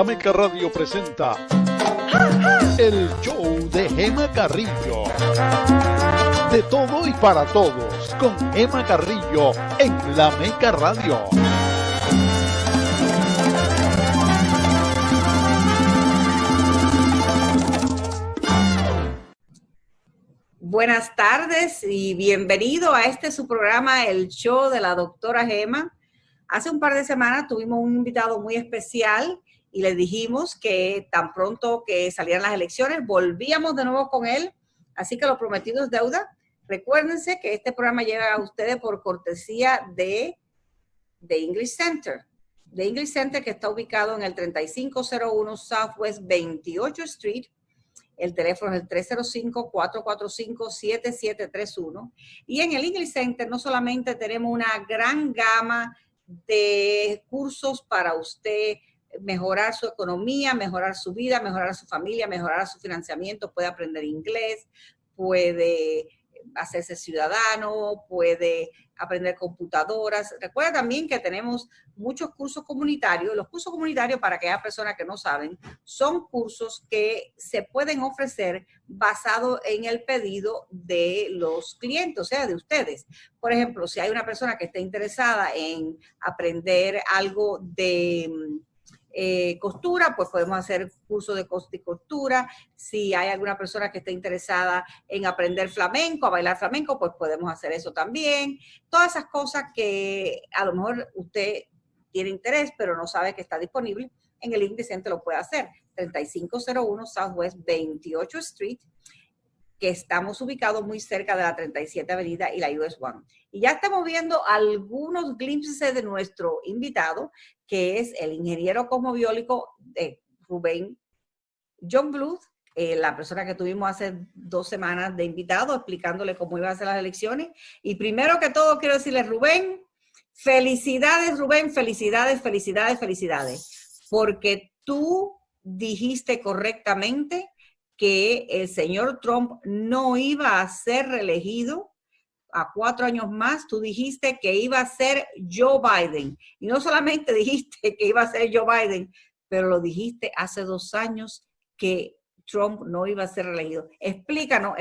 La Meca Radio presenta el show de Gema Carrillo. De todo y para todos, con Gema Carrillo en La Meca Radio. Buenas tardes y bienvenido a su programa, el show de la doctora Gema. Hace un par de semanas tuvimos un invitado muy especial y le dijimos que tan pronto que salieran las elecciones volvíamos de nuevo con él. Así que lo prometido es deuda. Recuérdense que este programa llega a ustedes por cortesía de English Center. The English Center, que está ubicado en el 3501 Southwest 28 Street. El teléfono es el 305-445-7731. Y en el English Center no solamente tenemos una gran gama de cursos para usted mejorar su economía, mejorar su vida, mejorar su familia, mejorar su financiamiento, puede aprender inglés, puede hacerse ciudadano, puede aprender computadoras. Recuerda también que tenemos muchos cursos comunitarios. Los cursos comunitarios, para aquellas personas que no saben, son cursos que se pueden ofrecer basados en el pedido de los clientes, o sea, de ustedes. Por ejemplo, si hay una persona que esté interesada en aprender algo de costura, pues podemos hacer cursos de costura. Si hay alguna persona que esté interesada en aprender flamenco, a bailar flamenco, pues podemos hacer eso también. Todas esas cosas que a lo mejor usted tiene interés, pero no sabe que está disponible, en el English Center lo puede hacer. 3501 Southwest 28 Street, que estamos ubicados muy cerca de la 37 Avenida y la US 1. Y ya estamos viendo algunos glimpses de nuestro invitado, que es el ingeniero cosmobiólico Rubén John Bluth, la persona que tuvimos hace 2 semanas de invitado, explicándole cómo iban a ser las elecciones. Y primero que todo quiero decirle, Rubén, felicidades, Rubén, felicidades, felicidades, felicidades, porque tú dijiste correctamente que el señor Trump no iba a ser reelegido a 4 años más. Tú dijiste que iba a ser Joe Biden. Y no solamente dijiste que iba a ser Joe Biden, pero lo dijiste hace 2 años que Trump no iba a ser reelegido. Explícanos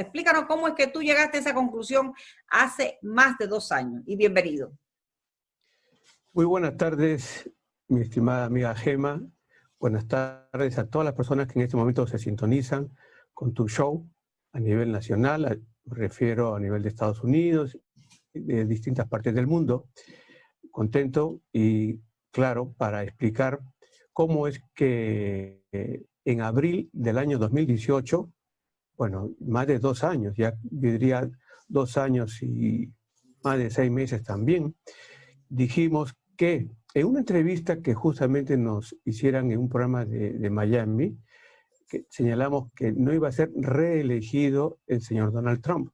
cómo es que tú llegaste a esa conclusión hace más de 2 años. Y bienvenido. Muy buenas tardes, mi estimada amiga Gema. Buenas tardes a todas las personas que en este momento se sintonizan con tu show a nivel nacional, me refiero a nivel de Estados Unidos, de distintas partes del mundo. Contento y claro para explicar cómo es que en abril del año 2018, bueno, más de 2 años, ya diría 2 años y más de 6 meses también, dijimos que en una entrevista que justamente nos hicieran en un programa de Miami, que señalamos que no iba a ser reelegido el señor Donald Trump.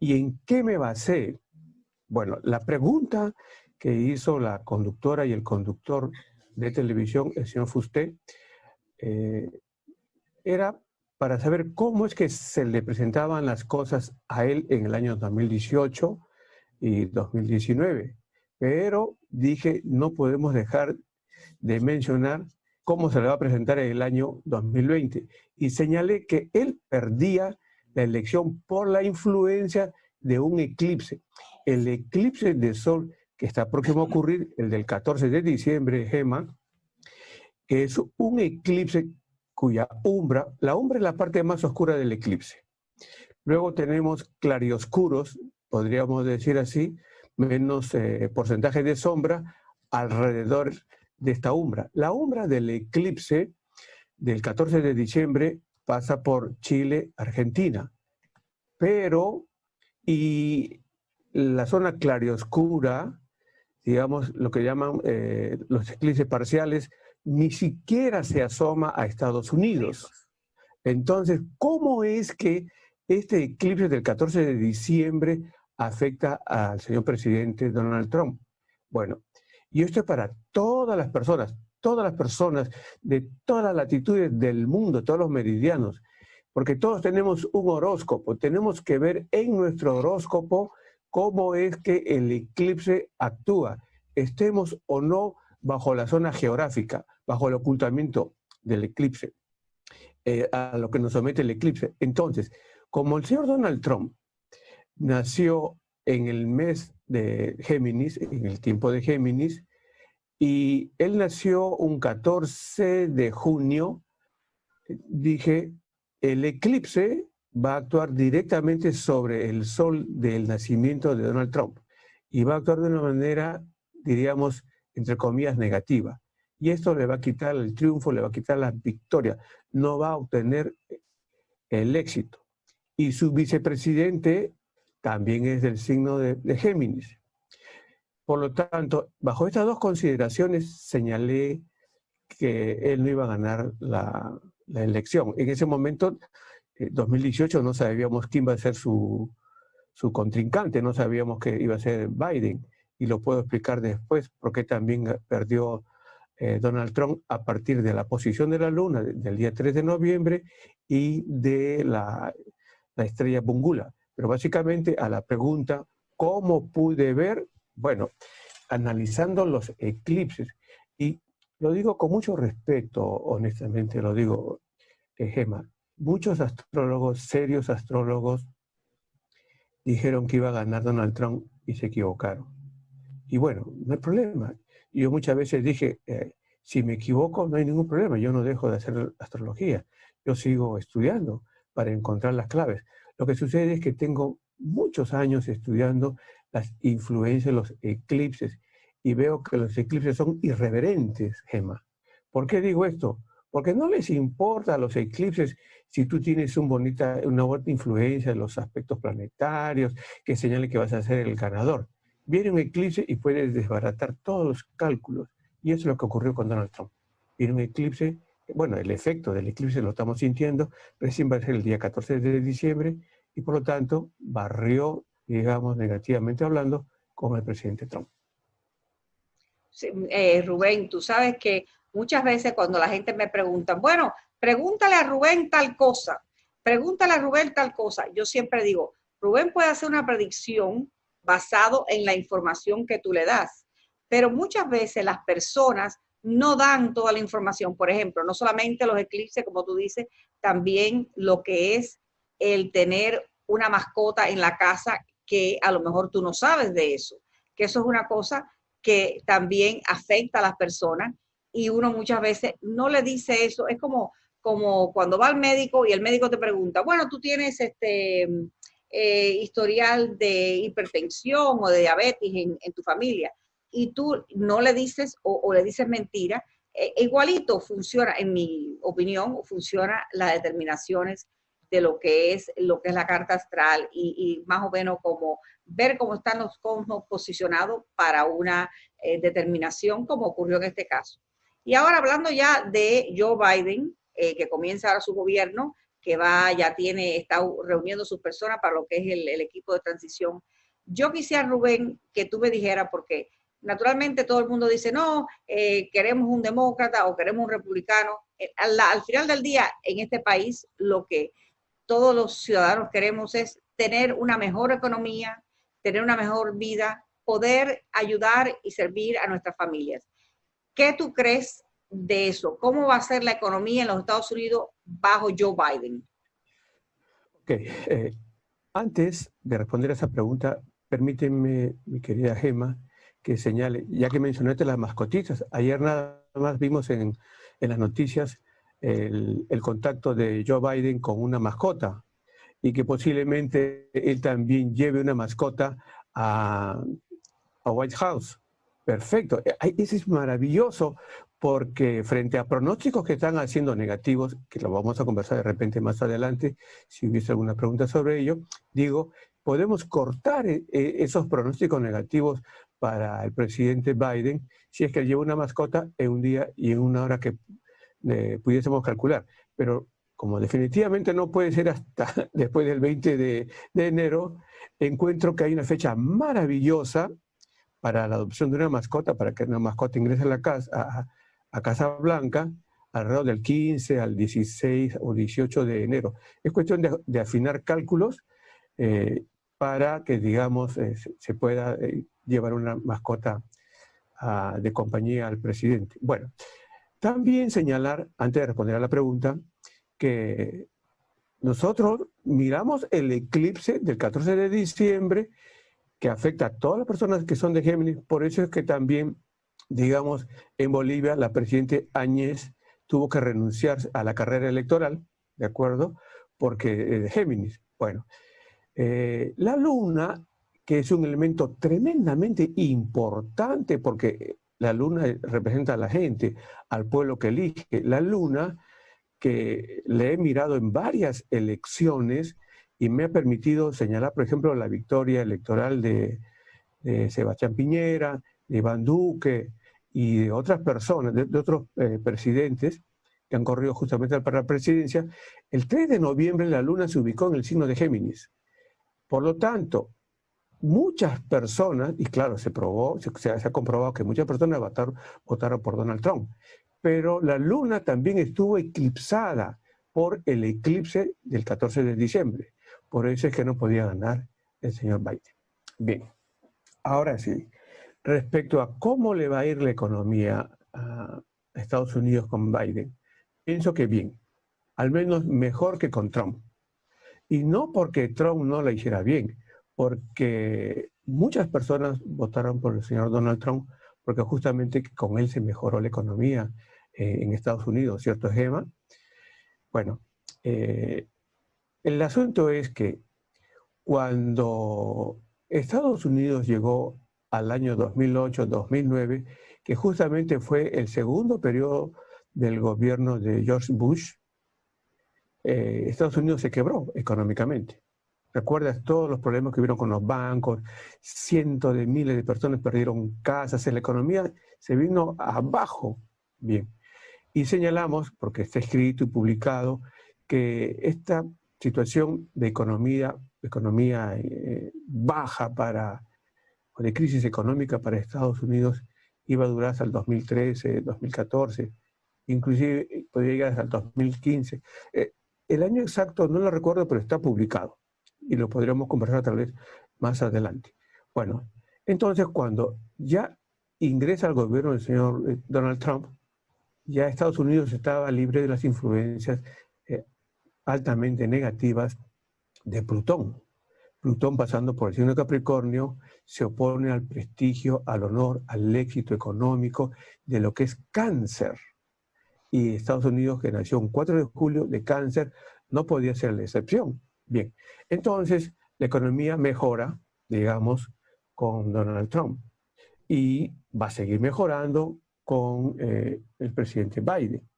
¿Y en qué me basé? Bueno, la pregunta que hizo la conductora y el conductor de televisión, el señor Fusté, era para saber cómo es que se le presentaban las cosas a él en el año 2018 y 2019. Pero dije, no podemos dejar de mencionar cómo se le va a presentar en el año 2020. Y señalé que él perdía la elección por la influencia de un eclipse. El eclipse de sol que está próximo a ocurrir, el del 14 de diciembre, Gema, que es un eclipse cuya la umbra es la parte más oscura del eclipse. Luego tenemos clarioscuros, podríamos decir así, menos porcentaje de sombra alrededor de esta umbra. La umbra del eclipse del 14 de diciembre pasa por Chile, Argentina, pero y la zona clarioscura, digamos lo que llaman los eclipses parciales, ni siquiera se asoma a Estados Unidos. Entonces, ¿cómo es que este eclipse del 14 de diciembre afecta al señor presidente Donald Trump? Bueno, y esto es para todas las personas de todas las latitudes del mundo, todos los meridianos, porque todos tenemos un horóscopo, tenemos que ver en nuestro horóscopo cómo es que el eclipse actúa, estemos o no bajo la zona geográfica, bajo el ocultamiento del eclipse, a lo que nos somete el eclipse. Entonces, como el señor Donald Trump nació en el mes de Géminis, en el tiempo de Géminis, y él nació un 14 de junio, dije, el eclipse va a actuar directamente sobre el sol del nacimiento de Donald Trump y va a actuar de una manera, diríamos, entre comillas, negativa. Y esto le va a quitar el triunfo, le va a quitar la victoria, no va a obtener el éxito. Y su vicepresidente también es del signo de Géminis. Por lo tanto, bajo estas dos consideraciones señalé que él no iba a ganar la elección. En ese momento, 2018, no sabíamos quién iba a ser su contrincante, no sabíamos que iba a ser Biden. Y lo puedo explicar después, porque también perdió Donald Trump a partir de la posición de la luna del día 3 de noviembre y de la estrella Pungula. Pero básicamente a la pregunta, ¿cómo pude ver? Bueno, analizando los eclipses, y lo digo con mucho respeto, honestamente lo digo, Gema, muchos astrólogos, serios astrólogos, dijeron que iba a ganar Donald Trump y se equivocaron. Y bueno, no hay problema. Yo muchas veces dije, si me equivoco no hay ningún problema, yo no dejo de hacer astrología, yo sigo estudiando para encontrar las claves. Lo que sucede es que tengo muchos años estudiando las influencias de los eclipses y veo que los eclipses son irreverentes, Gema. ¿Por qué digo esto? Porque no les importa a los eclipses si tú tienes una bonita influencia de los aspectos planetarios que señale que vas a ser el ganador. Viene un eclipse y puedes desbaratar todos los cálculos. Y eso es lo que ocurrió con Donald Trump. Viene un eclipse, bueno, el efecto del eclipse lo estamos sintiendo, recién va a ser el día 14 de diciembre y por lo tanto barrió, digamos, negativamente hablando, con el presidente Trump. Sí, Rubén, tú sabes que muchas veces cuando la gente me pregunta, bueno, pregúntale a Rubén tal cosa, pregúntale a Rubén tal cosa, yo siempre digo, Rubén puede hacer una predicción basado en la información que tú le das, pero muchas veces las personas no dan toda la información. Por ejemplo, no solamente los eclipses, como tú dices, también lo que es el tener una mascota en la casa que a lo mejor tú no sabes de eso, que eso es una cosa que también afecta a las personas y uno muchas veces no le dice eso. Es como cuando va al médico y el médico te pregunta, bueno, tú tienes historial de hipertensión o de diabetes en tu familia y tú no le dices o le dices mentira, igualito funciona, en mi opinión, funciona las determinaciones de lo que es la carta astral y más o menos como ver cómo están los cosmos posicionados para una determinación como ocurrió en este caso. Y ahora hablando ya de Joe Biden, que comienza ahora su gobierno, que está reuniendo sus personas para lo que es el equipo de transición. Yo quisiera, Rubén, que tú me dijeras, porque naturalmente todo el mundo dice, no, queremos un demócrata o queremos un republicano. Al final del día, en este país, lo que todos los ciudadanos queremos es tener una mejor economía, tener una mejor vida, poder ayudar y servir a nuestras familias. ¿Qué tú crees de eso? ¿Cómo va a ser la economía en los Estados Unidos bajo Joe Biden? Ok, antes de responder a esa pregunta, permíteme, mi querida Gema, que señale, ya que mencionaste las mascotitas, ayer nada más vimos en las noticias el contacto de Joe Biden con una mascota y que posiblemente él también lleve una mascota a White House. Perfecto, eso es maravilloso porque frente a pronósticos que están haciendo negativos, que lo vamos a conversar de repente más adelante, si hubiese alguna pregunta sobre ello, digo, podemos cortar esos pronósticos negativos para el presidente Biden si es que él lleva una mascota en un día y en una hora que pudiésemos calcular. Pero como definitivamente no puede ser hasta después del 20 de enero, encuentro que hay una fecha maravillosa para la adopción de una mascota, para que una mascota ingrese a la casa, a Casa Blanca, alrededor del 15 al 16 o 18 de enero. Es cuestión de afinar cálculos para que, digamos, se pueda llevar una mascota de compañía al presidente. Bueno, También señalar, antes de responder a la pregunta, que nosotros miramos el eclipse del 14 de diciembre que afecta a todas las personas que son de Géminis. Por eso es que también, digamos, en Bolivia la presidenta Áñez tuvo que renunciar a la carrera electoral, ¿de acuerdo? Porque de Géminis. Bueno, la luna, que es un elemento tremendamente importante porque la luna representa a la gente, al pueblo que elige. La luna, que le he mirado en varias elecciones y me ha permitido señalar, por ejemplo, la victoria electoral de Sebastián Piñera, de Iván Duque y de otras personas, de otros presidentes que han corrido justamente para la presidencia. El 3 de noviembre la luna se ubicó en el signo de Géminis. Por lo tanto, muchas personas, y claro, se ha comprobado que muchas personas votaron por Donald Trump, pero la luna también estuvo eclipsada por el eclipse del 14 de diciembre. Por eso es que no podía ganar el señor Biden. Bien, ahora sí, respecto a cómo le va a ir la economía a Estados Unidos con Biden, pienso que bien, al menos mejor que con Trump. Y no porque Trump no la hiciera bien, porque muchas personas votaron por el señor Donald Trump porque justamente con él se mejoró la economía en Estados Unidos, ¿cierto, Gemma? Bueno, el asunto es que cuando Estados Unidos llegó al año 2008-2009, que justamente fue el segundo periodo del gobierno de George Bush, Estados Unidos se quebró económicamente. ¿Recuerdas todos los problemas que hubieron con los bancos? Cientos de miles de personas perdieron casas, la economía se vino abajo. Bien. Y señalamos, porque está escrito y publicado, que esta situación de economía baja o de crisis económica para Estados Unidos iba a durar hasta el 2013, 2014, inclusive podría llegar hasta el 2015. El año exacto no lo recuerdo, pero está publicado y lo podríamos conversar tal vez más adelante. Bueno, entonces cuando ya ingresa al gobierno del señor Donald Trump, ya Estados Unidos estaba libre de las influencias altamente negativas de Plutón. Plutón, pasando por el signo de Capricornio, se opone al prestigio, al honor, al éxito económico de lo que es Cáncer. Y Estados Unidos, que nació un 4 de julio de Cáncer, no podía ser la excepción. Bien, entonces la economía mejora, digamos, con Donald Trump y va a seguir mejorando con el presidente Biden.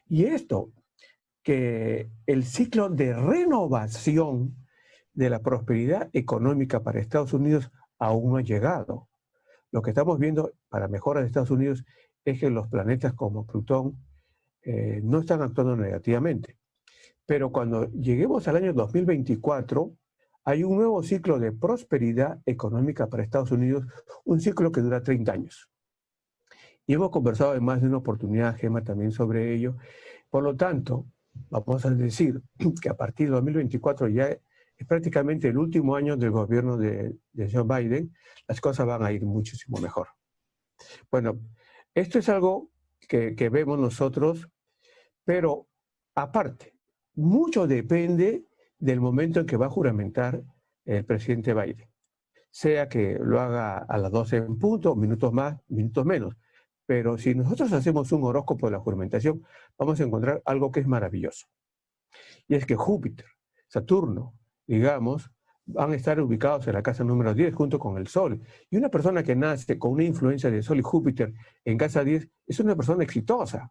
Y esto, que el ciclo de renovación de la prosperidad económica para Estados Unidos aún no ha llegado. Lo que estamos viendo para mejora de Estados Unidos es que los planetas como Plutón no están actuando negativamente. Pero cuando lleguemos al año 2024, hay un nuevo ciclo de prosperidad económica para Estados Unidos, un ciclo que dura 30 años. Y hemos conversado en más de una oportunidad, Gemma, también sobre ello. Por lo tanto, vamos a decir que a partir de 2024 ya es prácticamente el último año del gobierno de Joe Biden, las cosas van a ir muchísimo mejor. Bueno, esto es algo que vemos nosotros, pero aparte, mucho depende del momento en que va a juramentar el presidente Biden. Sea que lo haga a las 12 en punto, minutos más, minutos menos. Pero si nosotros hacemos un horóscopo de la juramentación, vamos a encontrar algo que es maravilloso. Y es que Júpiter, Saturno, digamos, van a estar ubicados en la casa número 10 junto con el Sol. Y una persona que nace con una influencia de Sol y Júpiter en casa 10 es una persona exitosa,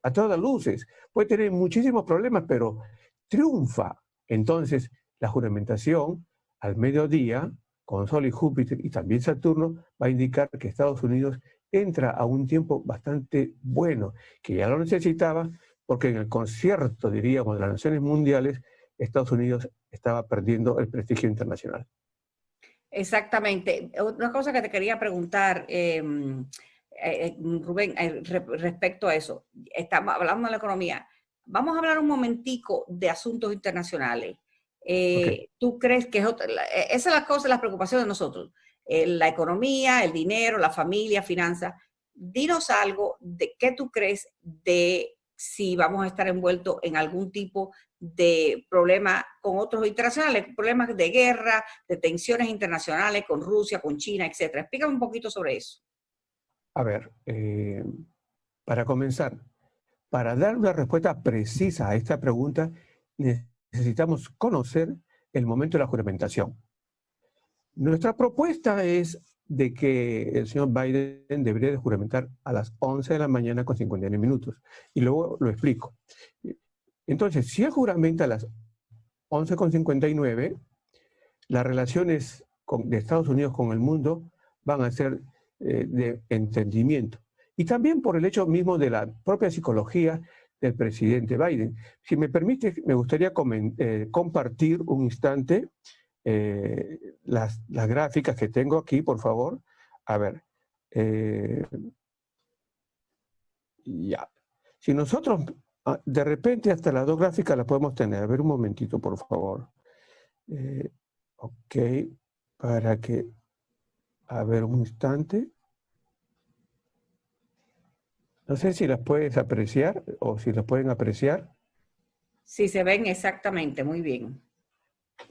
a todas luces. Puede tener muchísimos problemas, pero triunfa. Entonces, la juramentación al mediodía, con Sol y Júpiter y también Saturno, va a indicar que Estados Unidos entra a un tiempo bastante bueno, que ya lo necesitaba, porque en el concierto, diríamos, de las naciones mundiales, Estados Unidos estaba perdiendo el prestigio internacional. Exactamente. Una cosa que te quería preguntar, Rubén, respecto a eso. Estamos hablando de la economía. Vamos a hablar un momentico de asuntos internacionales. Okay. ¿Tú crees que esa es la cosa, la preocupación de nosotros? La economía, el dinero, la familia, finanzas. dinos algo de qué tú crees de si vamos a estar envueltos en algún tipo de problema con otros internacionales, problemas de guerra, de tensiones internacionales con Rusia, con China, etcétera. Explícame un poquito sobre eso. A ver, para comenzar, para dar una respuesta precisa a esta pregunta, necesitamos conocer el momento de la juramentación. Nuestra propuesta es de que el señor Biden debería de juramentar a las 11 de la mañana con 59 minutos. Y luego lo explico. Entonces, si él juramenta a las 11:59, las relaciones de Estados Unidos con el mundo van a ser de entendimiento. Y también por el hecho mismo de la propia psicología del presidente Biden. Si me permite, me gustaría compartir un instante las gráficas que tengo aquí, por favor. A ver. Ya. Si nosotros, de repente, hasta las dos gráficas las podemos tener. A ver, un momentito, por favor. Ok, para que... A ver, un instante. No sé si las puedes apreciar o si las pueden apreciar. Sí, se ven exactamente, muy bien.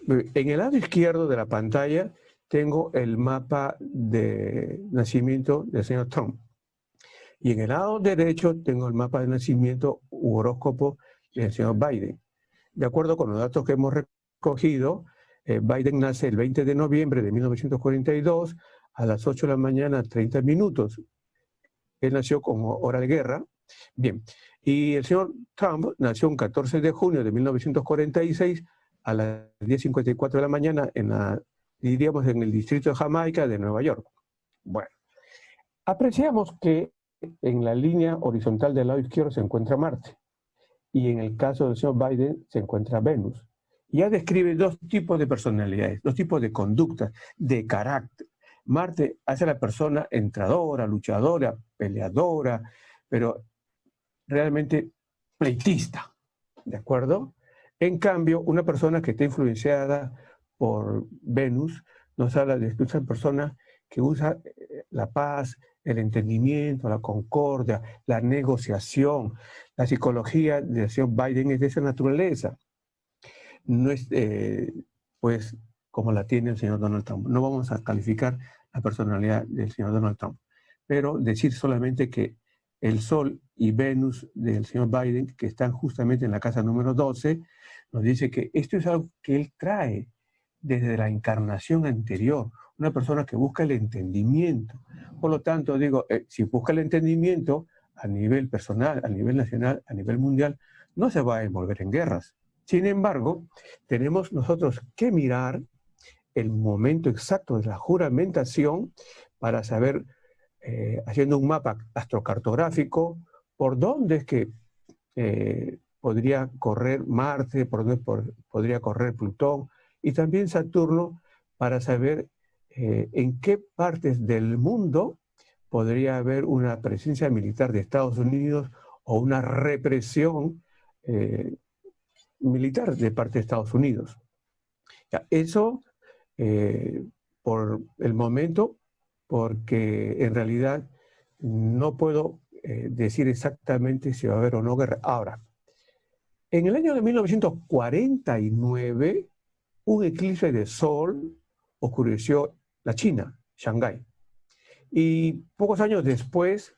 En el lado izquierdo de la pantalla tengo el mapa de nacimiento del señor Trump. Y en el lado derecho tengo el mapa de nacimiento u horóscopo del señor Biden. De acuerdo con los datos que hemos recogido, Biden nace el 20 de noviembre de 1942 a las 8 de la mañana, 30 minutos. Él nació con hora de guerra. Bien. Y el señor Trump nació el 14 de junio de 1946 a las 10:54 de la mañana diríamos, en el distrito de Jamaica de Nueva York. Bueno, apreciamos que en la línea horizontal del lado izquierdo se encuentra Marte. Y en el caso del señor Biden se encuentra Venus. Y ya describe dos tipos de personalidades, dos tipos de conductas, de carácter. Marte hace a la persona entradora, luchadora, peleadora, pero realmente pleitista, ¿de acuerdo? En cambio, una persona que está influenciada por Venus nos habla de una persona que usa la paz, el entendimiento, la concordia, la negociación. La psicología del señor Biden es de esa naturaleza. No es, pues, como la tiene el señor Donald Trump. No vamos a calificar la personalidad del señor Donald Trump, pero decir solamente que el Sol y Venus del señor Biden, que están justamente en la casa número 12, nos dice que esto es algo que él trae desde la encarnación anterior, una persona que busca el entendimiento. Por lo tanto, digo, si busca el entendimiento a nivel personal, a nivel nacional, a nivel mundial, no se va a envolver en guerras. Sin embargo, tenemos nosotros que mirar el momento exacto de la juramentación para saber, haciendo un mapa astrocartográfico, por dónde es que podría correr Marte, por dónde podría correr Plutón y también Saturno, para saber en qué partes del mundo podría haber una presencia militar de Estados Unidos o una represión militar de parte de Estados Unidos. Ya, eso por el momento, porque en realidad no puedo decir exactamente si va a haber o no guerra. Ahora, en el año de 1949, un eclipse de sol oscureció la China, Shanghái. Y pocos años después,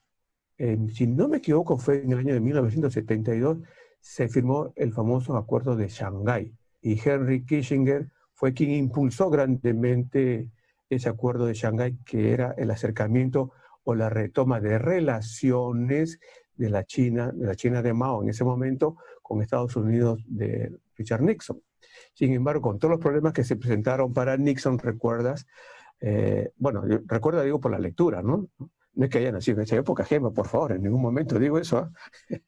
si no me equivoco, fue en el año de 1972, se firmó el famoso Acuerdo de Shanghái. Y Henry Kissinger fue quien impulsó grandemente ese Acuerdo de Shanghái, que era el acercamiento o la retoma de relaciones de la China de Mao en ese momento con Estados Unidos de Richard Nixon. Sin embargo, con todos los problemas que se presentaron para Nixon, ¿recuerdas? Bueno, recuerda, digo, por la lectura, ¿no? No es que haya nacido en esa época, Gemma, por favor, en ningún momento digo eso, ¿eh?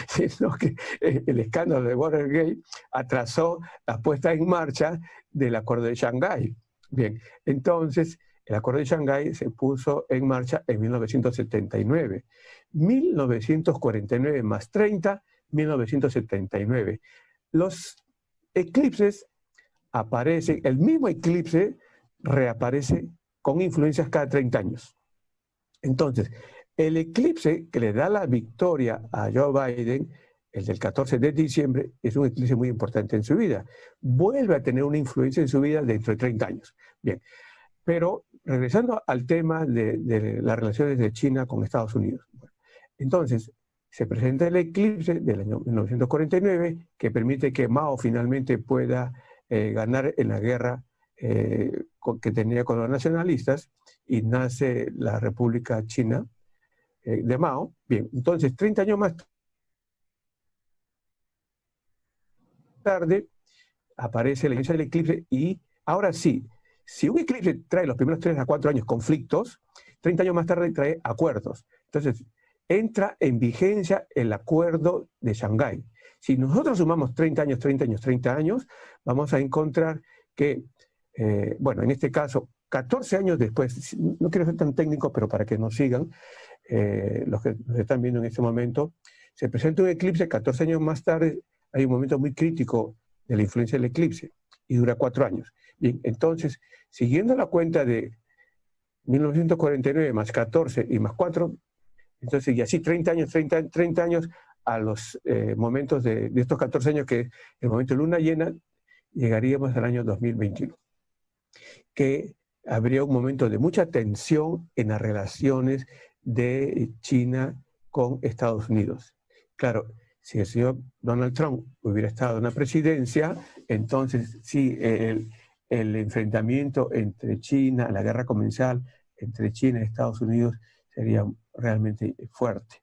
Sino que el escándalo de Watergate atrasó la puesta en marcha del Acuerdo de Shanghái. Bien, entonces, el Acuerdo de Shanghái se puso en marcha en 1979. 1949 más 30, 1979. Los eclipses aparecen, el mismo eclipse reaparece con influencias cada 30 años. Entonces, El eclipse que le da la victoria a Joe Biden, el del 14 de diciembre, es un eclipse muy importante en su vida. Vuelve a tener una influencia en su vida dentro de 30 años. Bien, pero regresando al tema de las relaciones de China con Estados Unidos. Bueno, entonces, se presenta el eclipse del año 1949 que permite que Mao finalmente pueda ganar en la guerra que tenía con los nacionalistas y nace la República China de Mao. Bien, entonces 30 años más tarde aparece la inicio del eclipse y ahora sí, si un eclipse trae los primeros 3 a 4 años conflictos, 30 años más tarde trae acuerdos. Entonces, entra en vigencia el acuerdo de Shanghái. Si nosotros sumamos 30 años, 30 años, 30 años, vamos a encontrar que, bueno, en este caso, 14 años después, no quiero ser tan técnico, pero para que nos sigan, los que nos están viendo en este momento, se presenta un eclipse, 14 años más tarde, hay un momento muy crítico de la influencia del eclipse, y dura 4 años. Bien, entonces, siguiendo la cuenta de 1949 más 14 y más 4, entonces, y así 30 años a los momentos de estos 14 años, que el momento de luna llena, llegaríamos al año 2021, que habría un momento de mucha tensión en las relaciones de China con Estados Unidos. Claro, si el señor Donald Trump hubiera estado en la presidencia, entonces sí, el enfrentamiento entre China, la guerra comercial entre China y Estados Unidos sería realmente fuerte.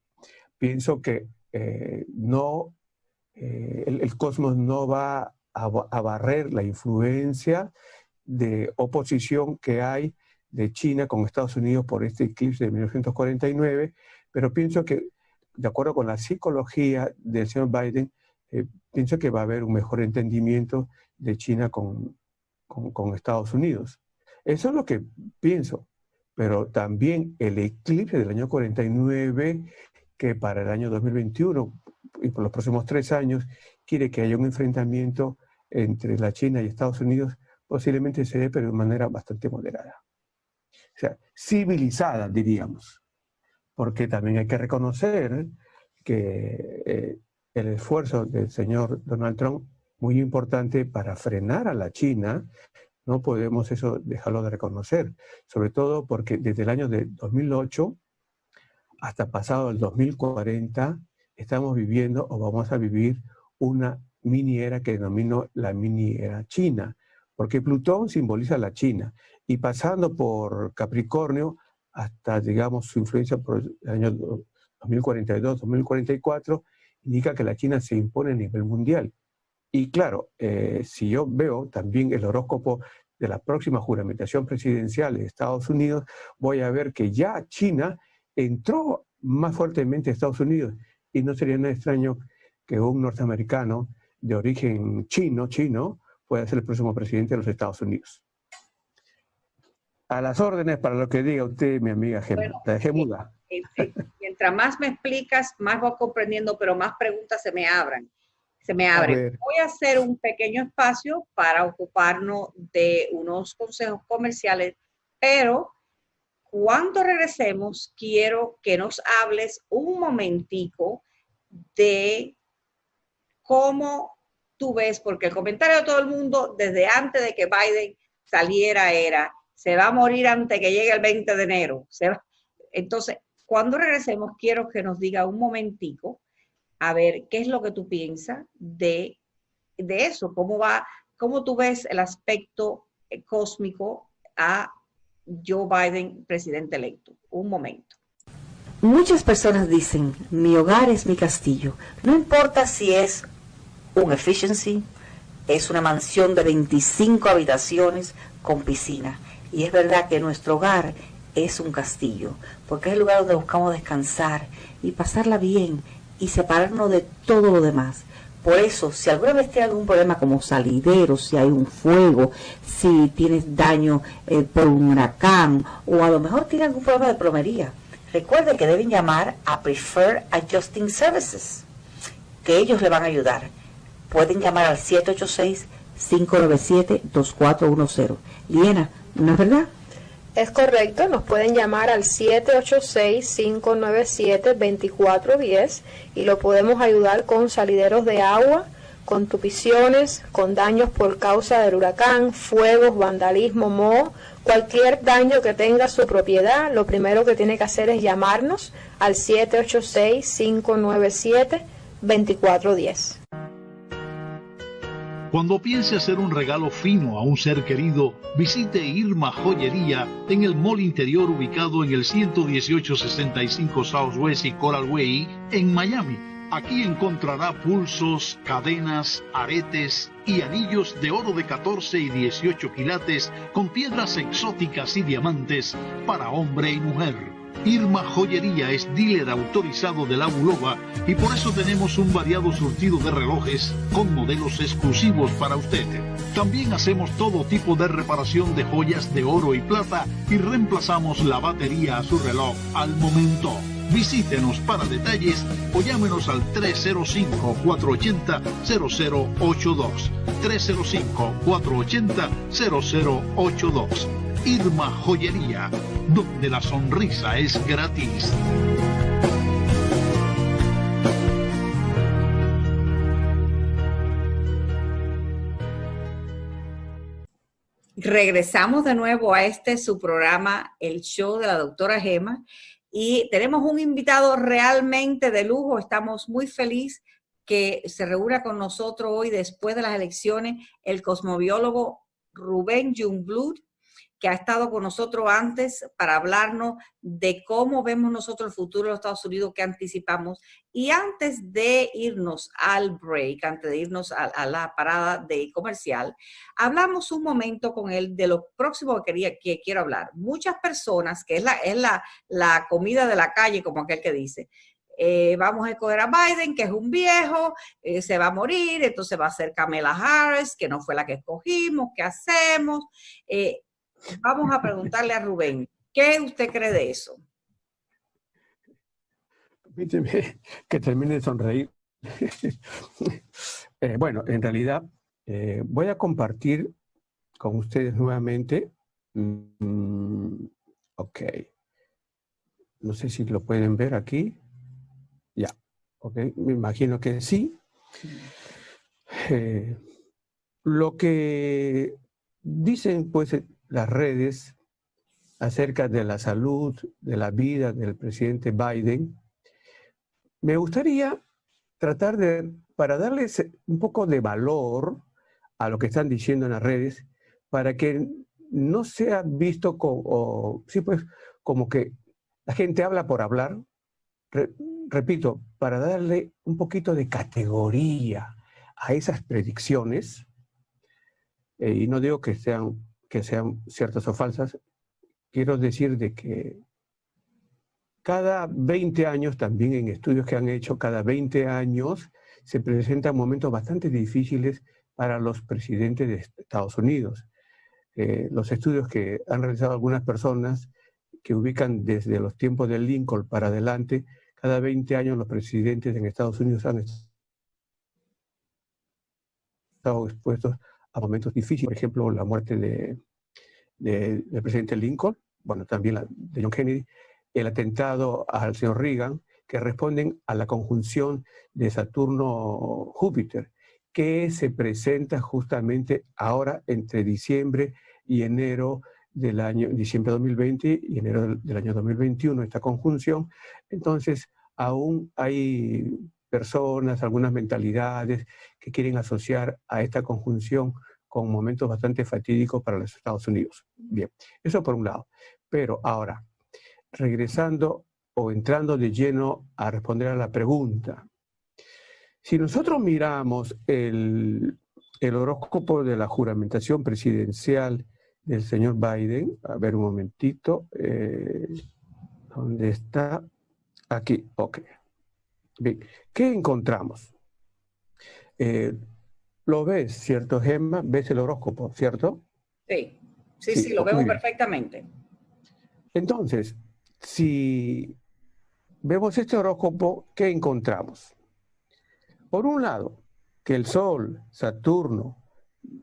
Pienso que el cosmos no va a barrer la influencia de oposición que hay de China con Estados Unidos por este eclipse de 1949, pero pienso que, de acuerdo con la psicología del señor Biden, pienso que va a haber un mejor entendimiento de China con Estados Unidos. Eso es lo que pienso. Pero también el eclipse del año 49, que para el año 2021 y por los próximos 3 años, quiere que haya un enfrentamiento entre la China y Estados Unidos, posiblemente se dé, pero de manera bastante moderada. O sea, civilizada, diríamos. Porque también hay que reconocer que el esfuerzo del señor Donald Trump, muy importante para frenar a la China, no podemos eso dejarlo de reconocer, sobre todo porque desde el año de 2008 hasta pasado el 2040 estamos viviendo o vamos a vivir una mini era que denomino la mini era china, porque Plutón simboliza la China y pasando por Capricornio hasta, digamos, su influencia por el año 2042, 2044, indica que la China se impone a nivel mundial. Y claro, si yo veo también el horóscopo de la próxima juramentación presidencial de Estados Unidos, voy a ver que ya China entró más fuertemente a Estados Unidos y no sería nada extraño que un norteamericano de origen chino pueda ser el próximo presidente de los Estados Unidos. A las órdenes para lo que diga usted, mi amiga Gemma. Bueno, la dejé muda. Mientras más me explicas, más voy comprendiendo, pero más preguntas se me abren. Voy a hacer un pequeño espacio para ocuparnos de unos consejos comerciales, pero cuando regresemos quiero que nos hables un momentico de cómo tú ves, porque el comentario de todo el mundo desde antes de que Biden saliera era, se va a morir antes que llegue el 20 de enero. Entonces, cuando regresemos quiero que nos diga un momentico a ver qué es lo que tú piensas de eso, cómo tú ves el aspecto cósmico a Joe Biden, presidente electo. Un momento. Muchas personas dicen, mi hogar es mi castillo. No importa si es un efficiency, es una mansión de 25 habitaciones con piscina. Y es verdad que nuestro hogar es un castillo, porque es el lugar donde buscamos descansar y pasarla bien y separarnos de todo lo demás. Por eso, si alguna vez tienes algún problema como salidero, si hay un fuego, si tienes daño por un huracán, o a lo mejor tienes algún problema de plomería, recuerde que deben llamar a Preferred Adjusting Services, que ellos le van a ayudar. Pueden llamar al 786-597-2410. Liena, ¿no es verdad? Es correcto, nos pueden llamar al 786-597-2410 y lo podemos ayudar con salideros de agua, con tupiciones, con daños por causa del huracán, fuegos, vandalismo, moho, cualquier daño que tenga su propiedad. Lo primero que tiene que hacer es llamarnos al 786-597-2410. Cuando piense hacer un regalo fino a un ser querido, visite Irma Joyería en el mall interior ubicado en el 11865 Southwest y Coral Way en Miami. Aquí encontrará pulsos, cadenas, aretes y anillos de oro de 14 y 18 quilates con piedras exóticas y diamantes para hombre y mujer. Irma Joyería es dealer autorizado de la Bulova y por eso tenemos un variado surtido de relojes con modelos exclusivos para usted. También hacemos todo tipo de reparación de joyas de oro y plata y reemplazamos la batería a su reloj al momento. Visítenos para detalles o llámenos al 305-480-0082. 305-480-0082. Irma Joyería, donde la sonrisa es gratis. Regresamos de nuevo a su programa, el show de la doctora Gema, y tenemos un invitado realmente de lujo. Estamos muy felices que se reúna con nosotros hoy después de las elecciones el cosmobiólogo Rubén Youngblood, que ha estado con nosotros antes para hablarnos de cómo vemos nosotros el futuro de los Estados Unidos, que anticipamos. Y antes de irnos al break, antes de irnos a la parada de comercial, hablamos un momento con él de lo próximo que quiero hablar. Muchas personas, que es la comida de la calle, como aquel que dice, vamos a escoger a Biden, que es un viejo, se va a morir, entonces va a ser Kamala Harris, que no fue la que escogimos, ¿qué hacemos? Vamos a preguntarle a Rubén, ¿qué usted cree de eso? Permíteme que termine de sonreír. Bueno, en realidad voy a compartir con ustedes nuevamente. Ok. No sé si lo pueden ver aquí. Ya. Ok, me imagino que sí. Lo que dicen, pues, las redes acerca de la salud, de la vida del presidente Biden, me gustaría tratar para darles un poco de valor a lo que están diciendo en las redes, para que no sea visto como que la gente habla por hablar. Repito, para darle un poquito de categoría a esas predicciones, y no digo que sean ciertas o falsas, quiero decir de que cada 20 años, también en estudios que han hecho, cada 20 años se presentan momentos bastante difíciles para los presidentes de Estados Unidos. Los estudios que han realizado algunas personas que ubican desde los tiempos de Lincoln para adelante, cada 20 años los presidentes en Estados Unidos han estado expuestos a momentos difíciles. Por ejemplo, la muerte del presidente Lincoln, bueno, también la de John Kennedy, el atentado al señor Reagan, que responden a la conjunción de Saturno-Júpiter, que se presenta justamente ahora entre diciembre y enero del año, diciembre de 2020 y enero del año 2021, esta conjunción. Entonces, aún hay personas, algunas mentalidades que quieren asociar a esta conjunción con momentos bastante fatídicos para los Estados Unidos. Bien, eso por un lado. Pero ahora, regresando o entrando de lleno a responder a la pregunta, si nosotros miramos el horóscopo de la juramentación presidencial del señor Biden, a ver un momentito, ¿dónde está? Aquí, ok. Bien, ¿qué encontramos? Lo ves, ¿cierto, Gemma? ¿Ves el horóscopo, cierto? Sí, lo vemos perfectamente. Entonces, si vemos este horóscopo, ¿qué encontramos? Por un lado, que el Sol, Saturno,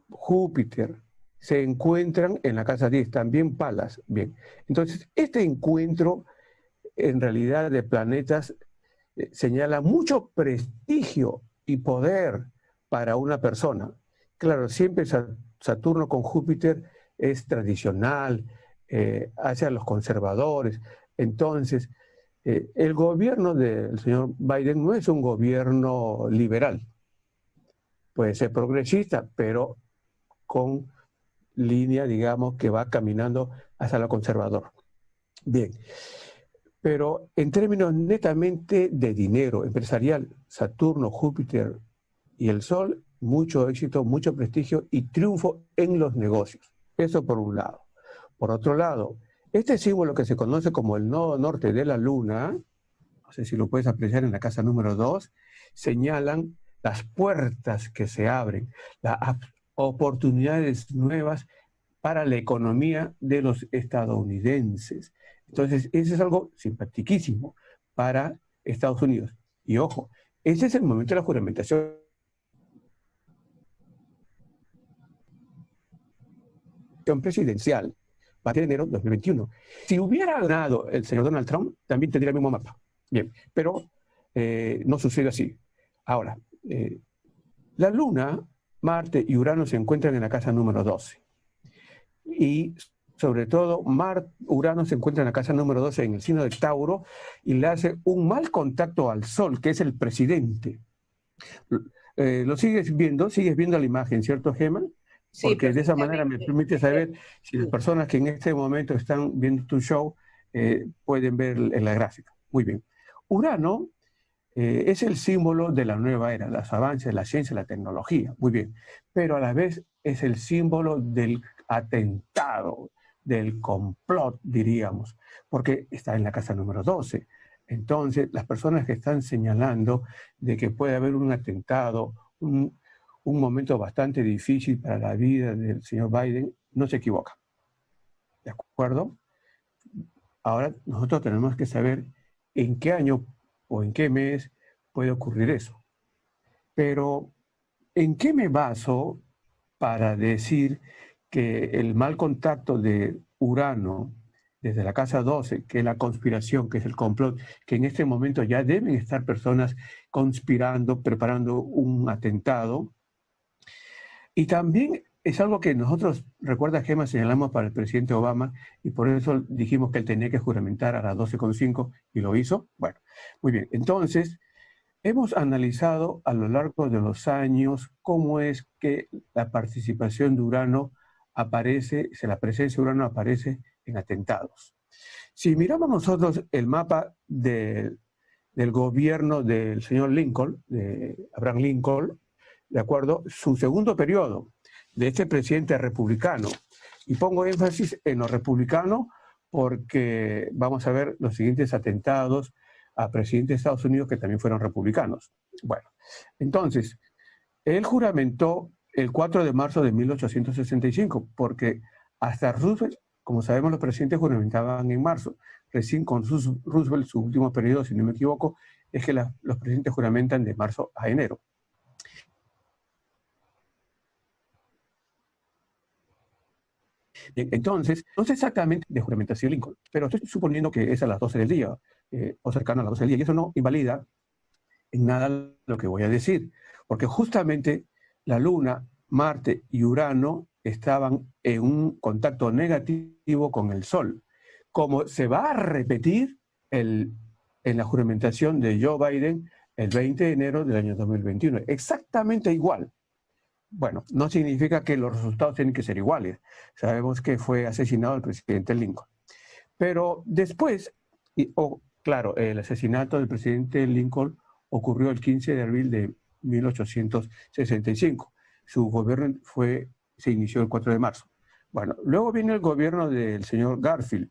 Júpiter se encuentran en la casa 10, también Palas. Bien, entonces este encuentro en realidad de planetas señala mucho prestigio y poder para una persona. Claro, siempre Saturno con Júpiter es tradicional, hacia los conservadores. Entonces, el gobierno del señor Biden no es un gobierno liberal. Puede ser progresista, pero con línea, digamos, que va caminando hacia lo conservador. Bien, pero en términos netamente de dinero empresarial, Saturno, Júpiter y el Sol, mucho éxito, mucho prestigio y triunfo en los negocios. Eso por un lado. Por otro lado, este símbolo que se conoce como el nodo norte de la Luna, no sé si lo puedes apreciar en la casa número 2, señalan las puertas que se abren, las oportunidades nuevas para la economía de los estadounidenses. Entonces, eso es algo simpaticísimo para Estados Unidos. Y ojo, ese es el momento de la juramentación presidencial para enero de 2021. Si hubiera ganado el señor Donald Trump, también tendría el mismo mapa. Bien, pero no sucede así. Ahora, la Luna, Marte y Urano se encuentran en la casa número 12. Y sobre todo, Urano se encuentra en la casa número 12 en el signo de Tauro y le hace un mal contacto al Sol, que es el presidente. ¿Lo sigues viendo? ¿Sigues viendo la imagen, cierto, Gemma? Sí, porque de esa manera me permite saber si las personas que en este momento están viendo tu show pueden ver en la gráfica. Muy bien. Urano es el símbolo de la nueva era, los avances, la ciencia, la tecnología. Muy bien. Pero a la vez es el símbolo del atentado, del complot, diríamos, porque está en la casa número 12. Entonces, las personas que están señalando de que puede haber un atentado, un momento bastante difícil para la vida del señor Biden, no se equivoca. ¿De acuerdo? Ahora nosotros tenemos que saber en qué año o en qué mes puede ocurrir eso. Pero, ¿en qué me baso para decir que el mal contacto de Urano desde la casa 12, que es la conspiración, que es el complot, que en este momento ya deben estar personas conspirando, preparando un atentado? Y también es algo que nosotros, recuerda Gemma, señalamos para el presidente Obama y por eso dijimos que él tenía que juramentar a las 12:05 y lo hizo. Bueno, muy bien. Entonces, hemos analizado a lo largo de los años cómo es que la participación de Urano aparece, si la presencia de Urano aparece en atentados. Si miramos nosotros el mapa del gobierno del señor Lincoln, de Abraham Lincoln, ¿de acuerdo? Su segundo periodo de este presidente republicano. Y pongo énfasis en lo republicano porque vamos a ver los siguientes atentados a presidentes de Estados Unidos que también fueron republicanos. Bueno, entonces, él juramentó el 4 de marzo de 1865, porque hasta Roosevelt, como sabemos, los presidentes juramentaban en marzo. Recién con Roosevelt, su último periodo, si no me equivoco, es que los presidentes juramentan de marzo a enero. Bien, entonces, no sé exactamente de juramentación Lincoln, pero estoy suponiendo que es a las 12 del día, o cercano a las 12 del día, y eso no invalida en nada lo que voy a decir, porque justamente la Luna, Marte y Urano estaban en un contacto negativo con el Sol, como se va a repetir en la juramentación de Joe Biden el 20 de enero del año 2021, exactamente igual. Bueno, no significa que los resultados tienen que ser iguales. Sabemos que fue asesinado el presidente Lincoln. Pero después, claro, el asesinato del presidente Lincoln ocurrió el 15 de abril de 1865. Su gobierno se inició el 4 de marzo. Bueno, luego viene el gobierno del señor Garfield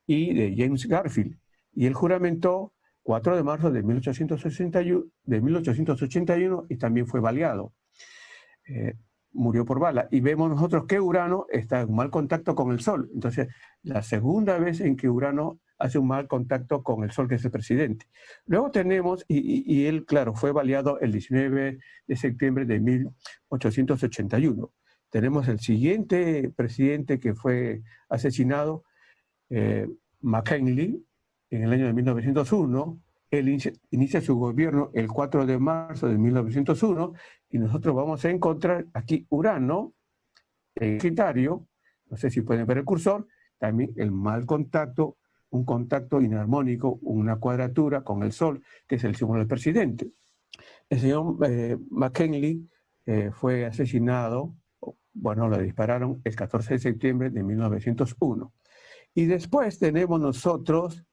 y de James Garfield. Y él juramentó 4 de marzo de 1881 y también fue baleado. Murió por bala. Y vemos nosotros que Urano está en mal contacto con el Sol. Entonces, la segunda vez en que Urano hace un mal contacto con el Sol, que es el presidente. Luego tenemos, y él, claro, fue baleado el 19 de septiembre de 1881. tenemos el siguiente presidente que fue asesinado, McKinley, en el año de 1901. Él inicia su gobierno el 4 de marzo de 1901 y nosotros vamos a encontrar aquí Urano, el Sagitario, no sé si pueden ver el cursor, también el mal contacto, un contacto inarmónico, una cuadratura con el Sol, que es el símbolo del presidente. El señor McKinley fue asesinado, bueno, lo dispararon el 14 de septiembre de 1901. Y después tenemos nosotros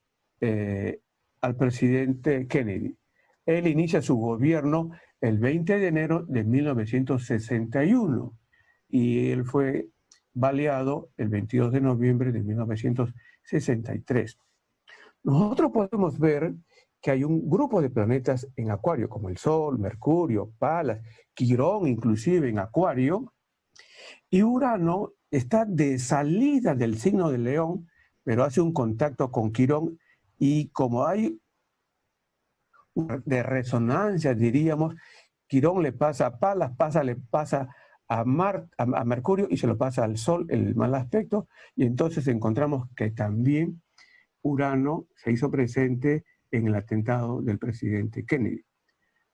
al presidente Kennedy. Él inicia su gobierno el 20 de enero de 1961 y él fue baleado el 22 de noviembre de 1963. Nosotros podemos ver que hay un grupo de planetas en Acuario, como el Sol, Mercurio, Palas, Quirón, inclusive en Acuario, y Urano está de salida del signo de León, pero hace un contacto con Quirón, y como hay de resonancia, diríamos, Quirón le pasa a Palas, le pasa a Mercurio y se lo pasa al Sol, el mal aspecto, y entonces encontramos que también Urano se hizo presente en el atentado del presidente Kennedy.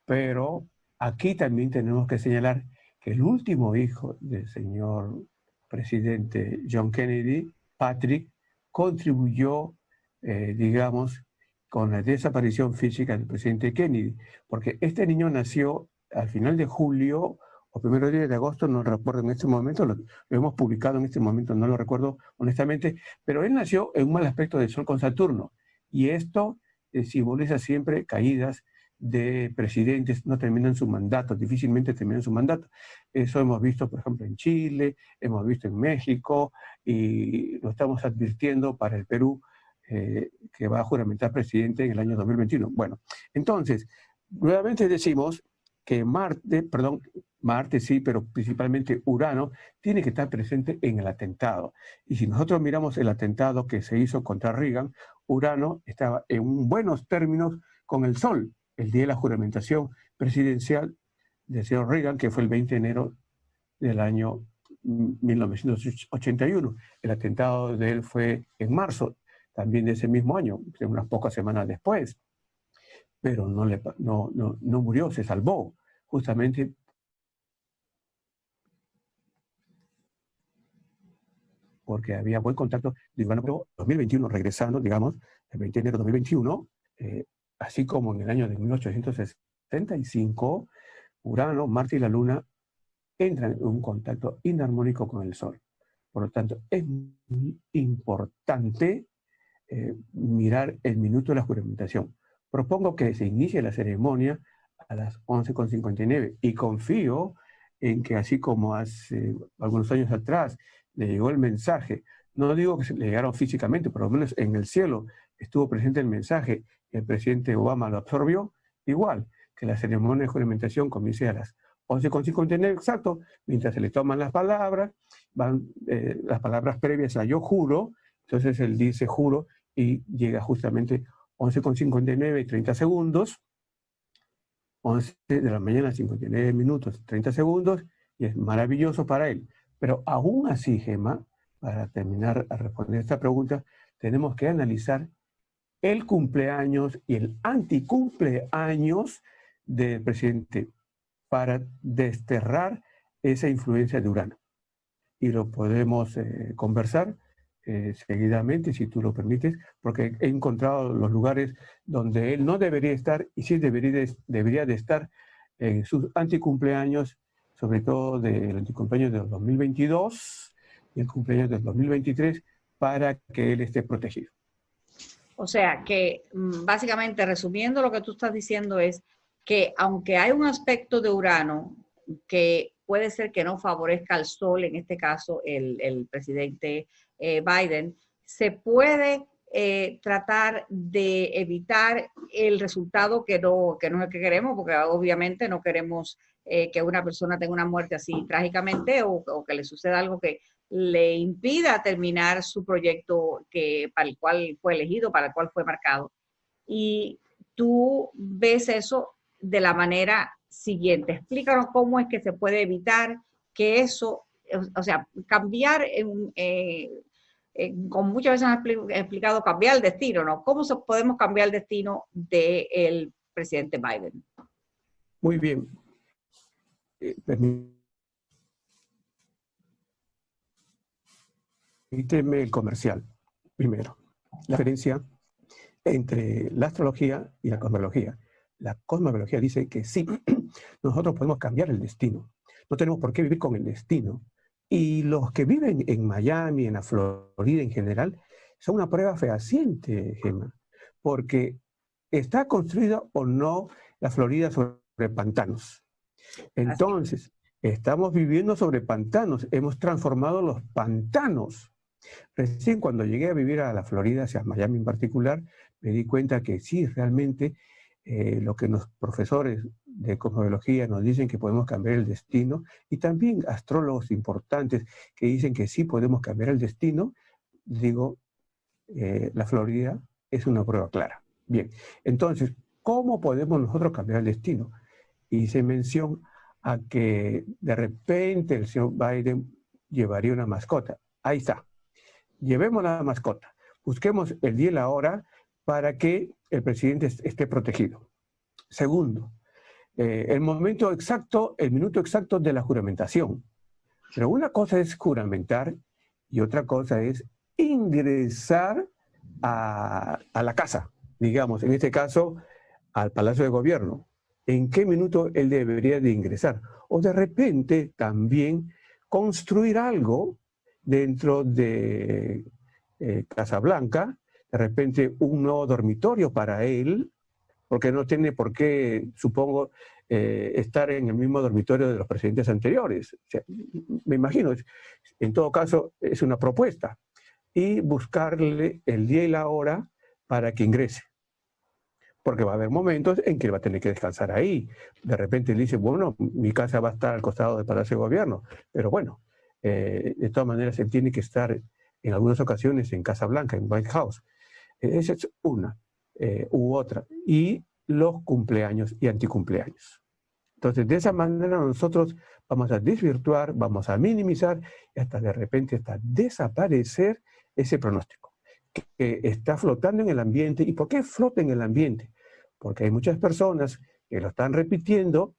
Pero aquí también tenemos que señalar que el último hijo del señor presidente John Kennedy, Patrick, contribuyó, digamos, con la desaparición física del presidente Kennedy, porque este niño nació al final de julio o primeros días de agosto, no recuerdo en este momento, lo hemos publicado en este momento, no lo recuerdo honestamente, pero él nació en un mal aspecto del Sol con Saturno, y esto simboliza siempre caídas de presidentes, no terminan su mandato, difícilmente terminan su mandato. Eso hemos visto, por ejemplo, en Chile, hemos visto en México, y lo estamos advirtiendo para el Perú, que va a juramentar presidente en el año 2021. Bueno, entonces, nuevamente decimos que Marte sí, pero principalmente Urano, tiene que estar presente en el atentado. Y si nosotros miramos el atentado que se hizo contra Reagan, Urano estaba en buenos términos con el Sol, el día de la juramentación presidencial del señor Reagan, que fue el 20 de enero del año 1981. El atentado de él fue en marzo, también de ese mismo año, unas pocas semanas después. Pero no murió, se salvó, justamente porque había buen contacto de Urano. Pero 2021, regresando, digamos, el 20 de enero de 2021, así como en el año de 1865, Urano, Marte y la Luna entran en un contacto inarmónico con el Sol. Por lo tanto, es muy importante mirar el minuto de la juramentación. Propongo que se inicie la ceremonia a las 11:59 y confío en que, así como hace algunos años atrás le llegó el mensaje, no digo que le llegaron físicamente, por lo menos en el cielo estuvo presente el mensaje y el presidente Obama lo absorbió, igual que la ceremonia de juramentación comience a las 11:59 exacto, mientras se le toman las palabras, van las palabras previas a yo juro, entonces él dice juro y llega justamente 11:59 y 30 segundos, 11 de la mañana, 59 minutos, 30 segundos, y es maravilloso para él. Pero aún así, Gemma, para terminar a responder esta pregunta, tenemos que analizar el cumpleaños y el anticumpleaños del presidente para desterrar esa influencia de Urano. Y lo podemos conversar seguidamente, si tú lo permites, porque he encontrado los lugares donde él no debería estar y sí debería de estar en sus anticumpleaños, sobre todo del anticumpleaños del 2022 y el cumpleaños del 2023, para que él esté protegido. O sea que básicamente, resumiendo, lo que tú estás diciendo es que aunque hay un aspecto de Urano que puede ser que no favorezca al Sol, en este caso el presidente Biden, se puede tratar de evitar el resultado que no es el que queremos, porque obviamente no queremos que una persona tenga una muerte así trágicamente o que le suceda algo que le impida terminar su proyecto para el cual fue elegido, para el cual fue marcado. Y tú ves eso de la manera siguiente. Explícanos cómo es que se puede evitar que eso o sea, cambiar, como muchas veces han explicado, cambiar el destino, ¿no? ¿Cómo podemos cambiar el destino del presidente Biden? Muy bien. Permíteme el comercial. Primero, la diferencia entre la astrología y la cosmología. La cosmología dice que sí, nosotros podemos cambiar el destino. No tenemos por qué vivir con el destino. Y los que viven en Miami, en la Florida en general, son una prueba fehaciente, Gemma, porque está construida o no la Florida sobre pantanos. Entonces, estamos viviendo sobre pantanos, hemos transformado los pantanos. Recién cuando llegué a vivir a la Florida, hacia Miami en particular, me di cuenta que sí, realmente lo que los profesores de cosmología nos dicen que podemos cambiar el destino, y también astrólogos importantes que dicen que sí podemos cambiar el destino, digo, la Florida es una prueba clara. Bien, entonces, ¿cómo podemos nosotros cambiar el destino? Hice mención a que de repente el señor Biden llevaría una mascota. Ahí está. Llevemos la mascota. Busquemos el día y la hora para que el presidente esté protegido. Segundo, el minuto exacto de la juramentación. Pero una cosa es juramentar y otra cosa es ingresar a la casa, digamos, en este caso, al Palacio de Gobierno. ¿En qué minuto él debería de ingresar? O de repente también construir algo dentro de Casa Blanca, de repente un nuevo dormitorio para él, porque no tiene por qué, supongo, estar en el mismo dormitorio de los presidentes anteriores. O sea, me imagino, en todo caso, es una propuesta. Y buscarle el día y la hora para que ingrese. Porque va a haber momentos en que va a tener que descansar ahí. De repente le dice, bueno, mi casa va a estar al costado del Palacio de Gobierno, pero bueno, de todas maneras él tiene que estar en algunas ocasiones en Casa Blanca, en White House. Esa es una u otra. Y los cumpleaños y anticumpleaños. Entonces, de esa manera nosotros vamos a desvirtuar, vamos a minimizar y hasta de repente hasta desaparecer ese pronóstico que está flotando en el ambiente. ¿Y por qué flota en el ambiente? Porque hay muchas personas que lo están repitiendo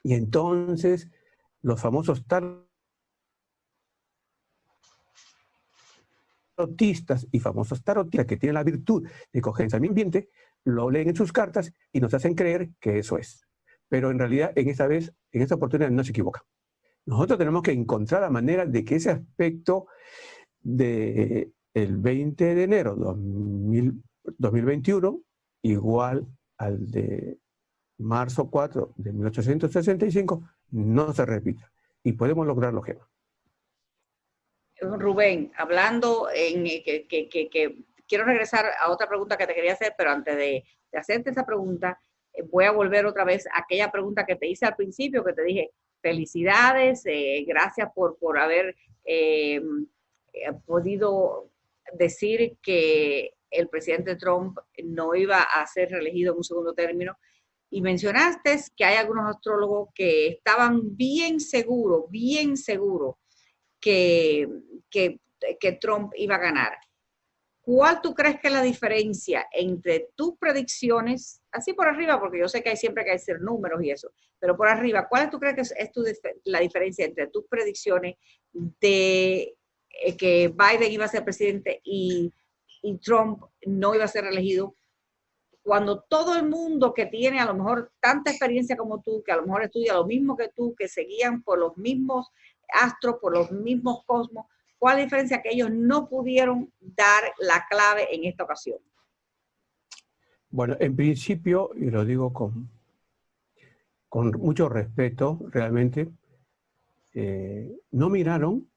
y entonces los famosos tarotistas y famosos tarotistas que tienen la virtud de cogerse al ambiente, lo leen en sus cartas y nos hacen creer que eso es. Pero en realidad, en esta oportunidad no se equivoca. Nosotros tenemos que encontrar la manera de que ese aspecto del 20 de enero de 2021, igual al de marzo 4 de 1865, no se repita. Y podemos lograrlo, Gemma. Rubén, hablando quiero regresar a otra pregunta que te quería hacer, pero antes de hacerte esa pregunta, voy a volver otra vez a aquella pregunta que te hice al principio, que te dije, felicidades, gracias por haber podido decir que el presidente Trump no iba a ser reelegido en un segundo término. Y mencionaste que hay algunos astrólogos que estaban bien seguros que Trump iba a ganar. ¿Cuál tú crees que es la diferencia entre tus predicciones, así por arriba, porque yo sé que siempre hay que hacer números y eso, pero por arriba, ¿cuál tú crees que es la diferencia entre tus predicciones de que Biden iba a ser presidente y Trump no iba a ser reelegido, cuando todo el mundo que tiene a lo mejor tanta experiencia como tú, que a lo mejor estudia lo mismo que tú, que seguían por los mismos astros, por los mismos cosmos, ¿cuál es la diferencia? Que ellos no pudieron dar la clave en esta ocasión. Bueno, en principio, y lo digo con mucho respeto, realmente, no miraron,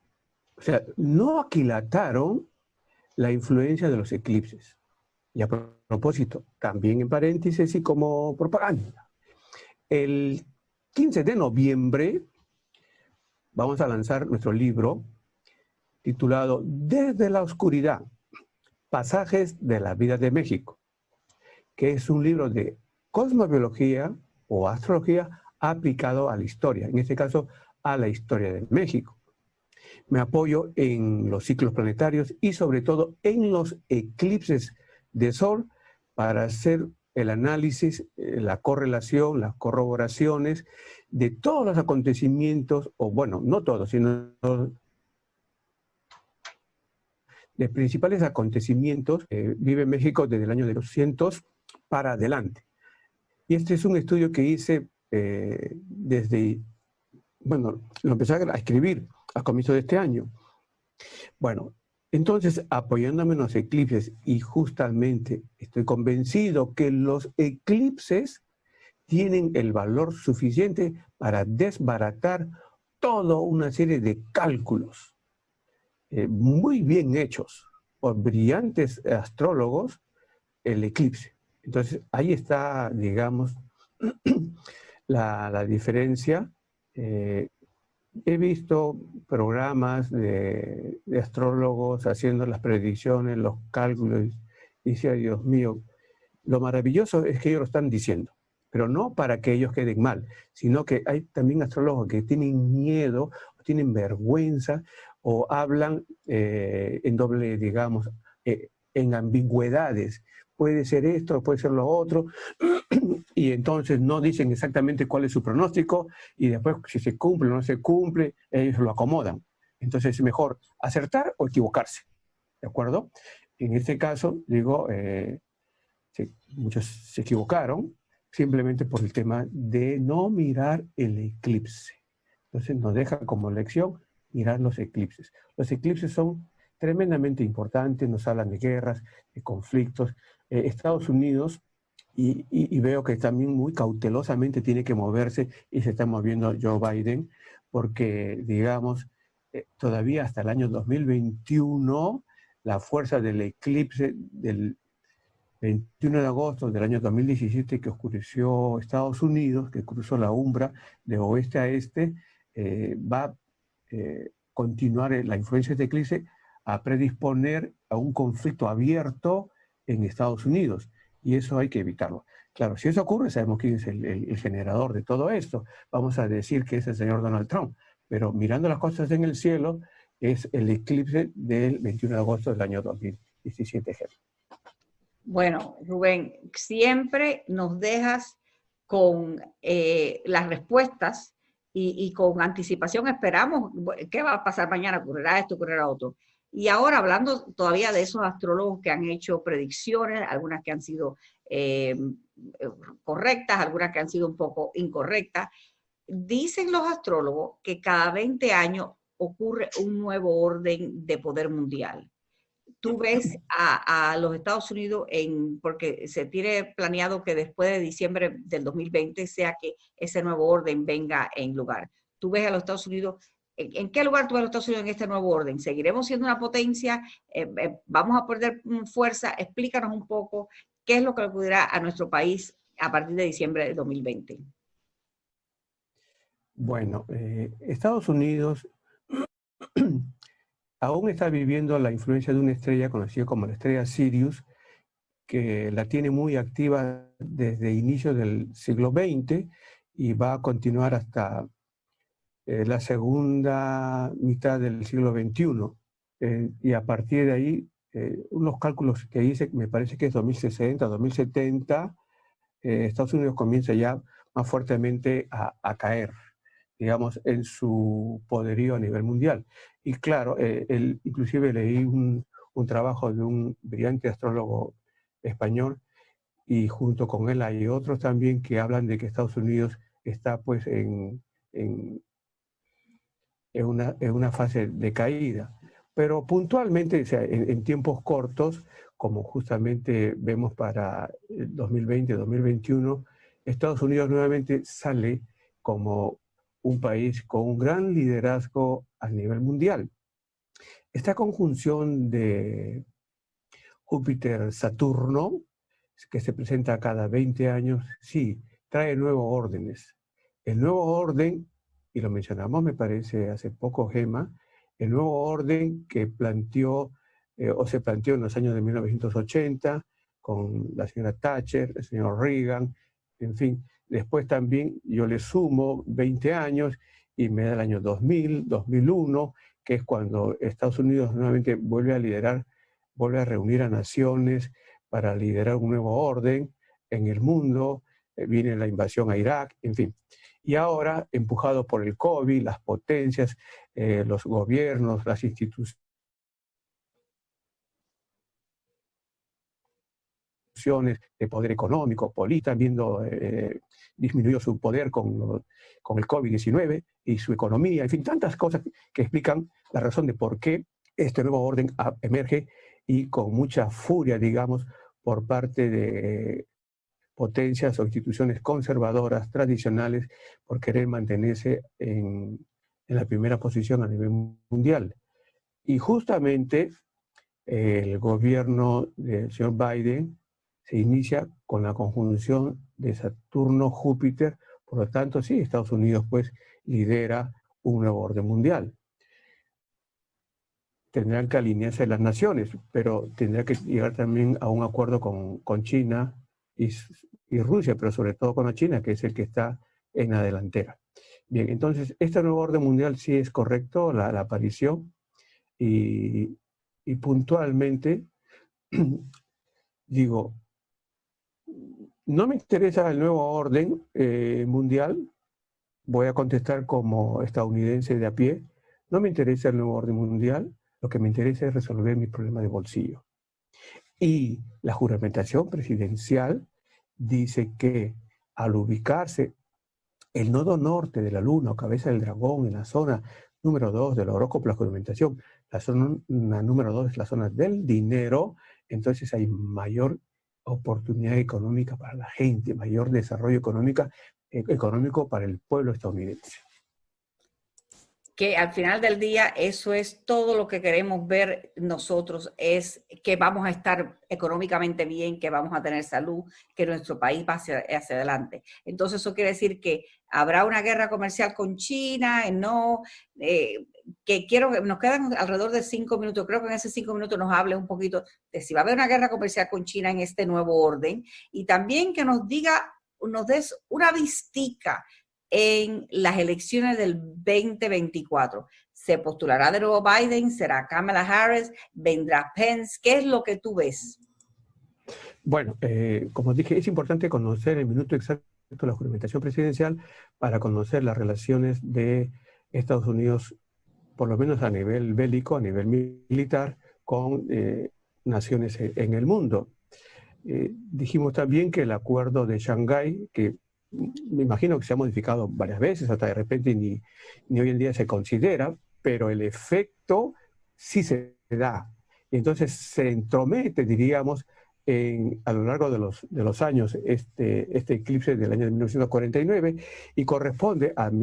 o sea, no aquilataron la influencia de los eclipses. Y a propósito, también en paréntesis y como propaganda, el 15 de noviembre vamos a lanzar nuestro libro titulado Desde la Oscuridad, Pasajes de la Vida de México, que es un libro de cosmobiología o astrología aplicado a la historia, en este caso a la historia de México. Me apoyo en los ciclos planetarios y sobre todo en los eclipses de sol para hacer el análisis, la correlación, las corroboraciones de todos los acontecimientos, o bueno, no todos, sino de principales acontecimientos. Vive en México desde el año de 200 para adelante. Y este es un estudio que hice desde, bueno, lo empecé a escribir a comienzo de este año. Bueno, entonces, apoyándome en los eclipses, y justamente estoy convencido que los eclipses tienen el valor suficiente para desbaratar toda una serie de cálculos muy bien hechos por brillantes astrólogos, el eclipse. Entonces, ahí está, digamos, la diferencia. He visto programas de astrólogos haciendo las predicciones, los cálculos, y decía, Dios mío, lo maravilloso es que ellos lo están diciendo, pero no para que ellos queden mal, sino que hay también astrólogos que tienen miedo, o tienen vergüenza, o hablan en doble, digamos, en ambigüedades. Puede ser esto, puede ser lo otro, y entonces no dicen exactamente cuál es su pronóstico, y después si se cumple o no se cumple, ellos lo acomodan. Entonces es mejor acertar o equivocarse, ¿de acuerdo? En este caso, digo, muchos se equivocaron simplemente por el tema de no mirar el eclipse. Entonces nos deja como lección mirar los eclipses. Los eclipses son tremendamente importantes, nos hablan de guerras, de conflictos. Estados Unidos, y veo que también muy cautelosamente tiene que moverse, y se está moviendo Joe Biden, porque, digamos, todavía hasta el año 2021, la fuerza del eclipse del 21 de agosto del año 2017, que oscureció Estados Unidos, que cruzó la umbra de oeste a este, va a continuar la influencia de eclipse a predisponer a un conflicto abierto en Estados Unidos, y eso hay que evitarlo. Claro, si eso ocurre, sabemos quién es el generador de todo esto. Vamos a decir que es el señor Donald Trump, pero mirando las cosas en el cielo, es el eclipse del 21 de agosto del año 2017. Bueno, Rubén, siempre nos dejas con las respuestas y con anticipación esperamos qué va a pasar mañana, ocurrirá esto, ocurrirá otro. Y ahora hablando todavía de esos astrólogos que han hecho predicciones, algunas que han sido correctas, algunas que han sido un poco incorrectas, dicen los astrólogos que cada 20 años ocurre un nuevo orden de poder mundial. Tú ves a los Estados Unidos, porque se tiene planeado que después de diciembre del 2020 sea que ese nuevo orden venga en lugar. Tú ves a los Estados Unidos, ¿en qué lugar tú ves a los Estados Unidos en este nuevo orden? ¿Seguiremos siendo una potencia? ¿Vamos a perder fuerza? Explícanos un poco qué es lo que acudirá a nuestro país a partir de diciembre del 2020. Bueno, Estados Unidos aún está viviendo la influencia de una estrella conocida como la estrella Sirius, que la tiene muy activa desde inicios del siglo XX y va a continuar hasta la segunda mitad del siglo XXI. Y a partir de ahí, unos cálculos que hice, me parece que es 2060, 2070, Estados Unidos comienza ya más fuertemente a caer, digamos, en su poderío a nivel mundial. Y claro, inclusive leí un trabajo de un brillante astrólogo español, y junto con él hay otros también que hablan de que Estados Unidos está pues en una fase de caída. Pero puntualmente, o sea, en tiempos cortos, como justamente vemos para el 2020, 2021, Estados Unidos nuevamente sale como un país con un gran liderazgo a nivel mundial. Esta conjunción de Júpiter-Saturno, que se presenta cada 20 años, sí, trae nuevos órdenes. El nuevo orden, y lo mencionamos me parece hace poco, Gema, el nuevo orden que planteó o se planteó en los años de 1980 con la señora Thatcher, el señor Reagan, en fin. Después también yo le sumo 20 años y me da el año 2000, 2001, que es cuando Estados Unidos nuevamente vuelve a liderar, vuelve a reunir a naciones para liderar un nuevo orden en el mundo, viene la invasión a Irak, en fin. Y ahora, empujado por el COVID, las potencias, los gobiernos, las instituciones de poder económico, política, viendo disminuido su poder con el COVID-19 y su economía, en fin, tantas cosas que explican la razón de por qué este nuevo orden emerge y con mucha furia, digamos, por parte de potencias o instituciones conservadoras, tradicionales, por querer mantenerse en la primera posición a nivel mundial. Y justamente el gobierno del señor Biden se inicia con la conjunción de Saturno-Júpiter, por lo tanto, sí, Estados Unidos pues lidera un nuevo orden mundial. Tendrán que alinearse las naciones, pero tendrá que llegar también a un acuerdo con China y Rusia, pero sobre todo con la China, que es el que está en la delantera. Bien, entonces, este nuevo orden mundial sí es correcto, la aparición, y puntualmente, digo, no me interesa el nuevo orden mundial, voy a contestar como estadounidense de a pie, no me interesa el nuevo orden mundial, lo que me interesa es resolver mi problema de bolsillo. Y la juramentación presidencial dice que al ubicarse el nodo norte de la luna o cabeza del dragón en la zona número 2 del horóscopo, la juramentación, la zona número 2 es la zona del dinero, entonces hay mayor oportunidad económica para la gente, mayor desarrollo económico para el pueblo estadounidense. Que al final del día eso es todo lo que queremos ver nosotros, es que vamos a estar económicamente bien, que vamos a tener salud, que nuestro país va hacia adelante. Entonces eso quiere decir que habrá una guerra comercial con China, que nos quedan alrededor de 5 minutos, creo que en esos 5 minutos nos hable un poquito de si va a haber una guerra comercial con China en este nuevo orden, y también que nos des una vistica en las elecciones del 2024. ¿Se postulará de nuevo Biden? ¿Será Kamala Harris? ¿Vendrá Pence? ¿Qué es lo que tú ves? Bueno, como dije, es importante conocer el minuto exacto de la juramentación presidencial para conocer las relaciones de Estados Unidos, por lo menos a nivel bélico, a nivel militar, con naciones en el mundo. Dijimos también que el acuerdo de Shanghái, que me imagino que se ha modificado varias veces, hasta de repente ni hoy en día se considera, pero el efecto sí se da. Y entonces se entromete, diríamos, a lo largo de los años, este eclipse del año de 1949, y corresponde al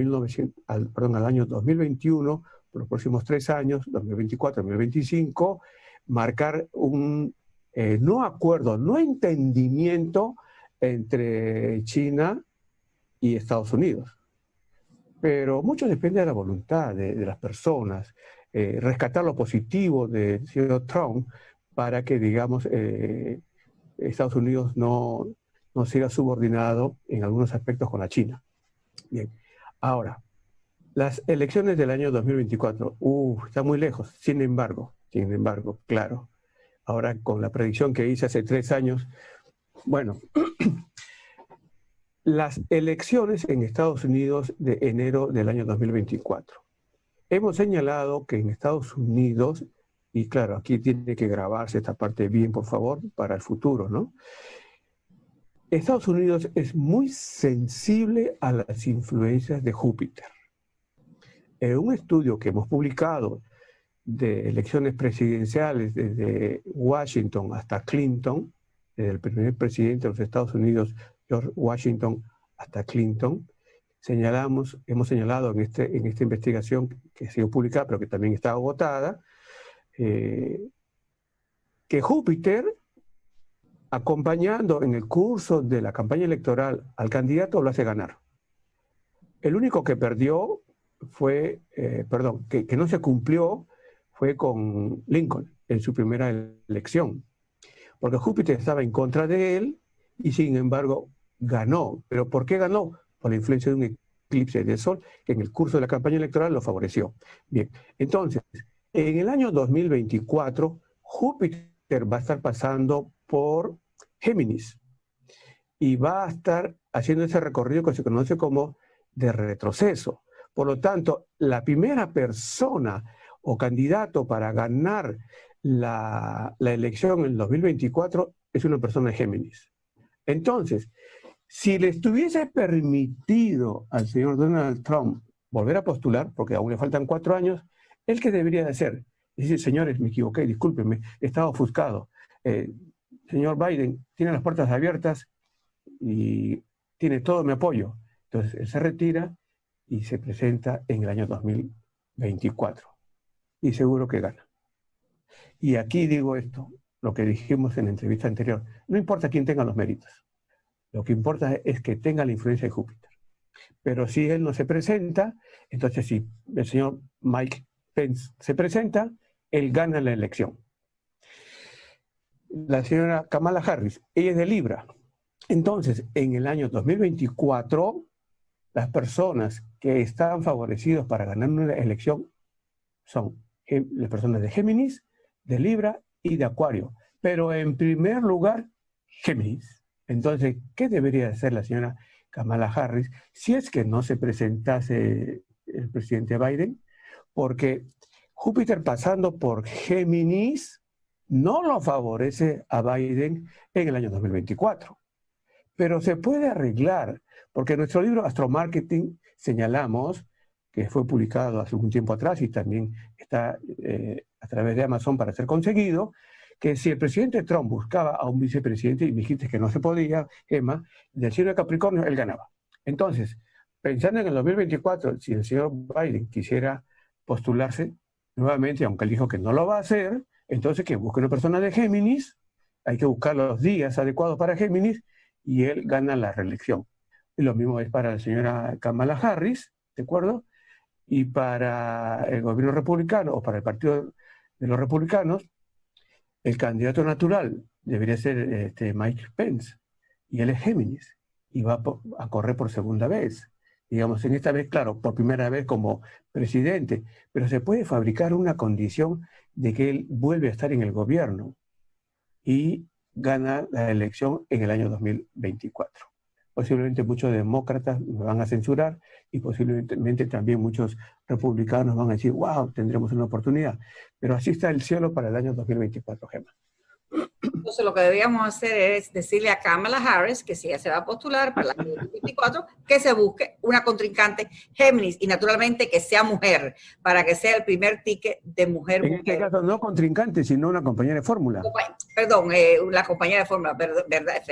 año 2021, por los próximos 3 años, 2024, 2025, marcar un no acuerdo, no entendimiento entre China y Estados Unidos. Pero mucho depende de la voluntad de las personas, rescatar lo positivo del señor Trump para que, digamos, Estados Unidos no siga subordinado en algunos aspectos con la China. Bien, ahora, las elecciones del año 2024, están muy lejos, sin embargo, claro, ahora con la predicción que hice hace 3 años, bueno, las elecciones en Estados Unidos de enero del año 2024. Hemos señalado que en Estados Unidos, y claro, aquí tiene que grabarse esta parte bien, por favor, para el futuro, ¿no? Estados Unidos es muy sensible a las influencias de Júpiter. En un estudio que hemos publicado de elecciones presidenciales desde Washington hasta Clinton, desde el primer presidente de los Estados Unidos, George Washington, hasta Clinton, hemos señalado en esta investigación que ha sido publicada, pero que también está agotada, que Júpiter, acompañando en el curso de la campaña electoral al candidato, lo hace ganar. El único que perdió fue, que no se cumplió, fue con Lincoln en su primera elección, porque Júpiter estaba en contra de él y sin embargo ganó. ¿Pero por qué ganó? Por la influencia de un eclipse de sol, que en el curso de la campaña electoral lo favoreció. Bien, entonces, en el año 2024, Júpiter va a estar pasando por Géminis y va a estar haciendo ese recorrido que se conoce como de retroceso. Por lo tanto, la primera persona o candidato para ganar la elección en el 2024 es una persona de Géminis. Entonces, si le estuviese permitido al señor Donald Trump volver a postular, porque aún le faltan 4 años, ¿él qué debería de hacer? Dice, señores, me equivoqué, discúlpenme, estaba ofuscado. Señor Biden, tiene las puertas abiertas y tiene todo mi apoyo. Entonces, él se retira y se presenta en el año 2024. Y seguro que gana. Y aquí digo esto, lo que dijimos en la entrevista anterior. No importa quién tenga los méritos. Lo que importa es que tenga la influencia de Júpiter. Pero si él no se presenta, entonces si el señor Mike Pence se presenta, él gana la elección. La señora Kamala Harris, ella es de Libra. Entonces, en el año 2024, las personas que están favorecidas para ganar una elección son las personas de Géminis, de Libra y de Acuario. Pero en primer lugar, Géminis. Entonces, ¿qué debería hacer la señora Kamala Harris si es que no se presentase el presidente Biden? Porque Júpiter pasando por Géminis no lo favorece a Biden en el año 2024. Pero se puede arreglar, porque en nuestro libro Astromarketing señalamos, que fue publicado hace un tiempo atrás y también está a través de Amazon para ser conseguido, que si el presidente Trump buscaba a un vicepresidente, y me dijiste que no se podía, Emma, del signo de Capricornio, él ganaba. Entonces, pensando en el 2024, si el señor Biden quisiera postularse nuevamente, aunque él dijo que no lo va a hacer, entonces que busque una persona de Géminis, hay que buscar los días adecuados para Géminis, y él gana la reelección. Y lo mismo es para la señora Kamala Harris, ¿de acuerdo? Y para el gobierno republicano, o para el partido de los republicanos, el candidato natural debería ser Mike Pence, y él es Géminis, y va a correr por segunda vez. Digamos, en esta vez, claro, por primera vez como presidente, pero se puede fabricar una condición de que él vuelve a estar en el gobierno y gana la elección en el año 2024. Posiblemente muchos demócratas me van a censurar y posiblemente también muchos republicanos van a decir, wow, tendremos una oportunidad. Pero así está el cielo para el año 2024, Gemma. Entonces lo que deberíamos hacer es decirle a Kamala Harris que si ella se va a postular para el año 2024, que se busque una contrincante Géminis y naturalmente que sea mujer, para que sea el primer ticket de mujer. En este caso no contrincante, sino una compañera de fórmula. Perdón, la compañera de fórmula, verdad,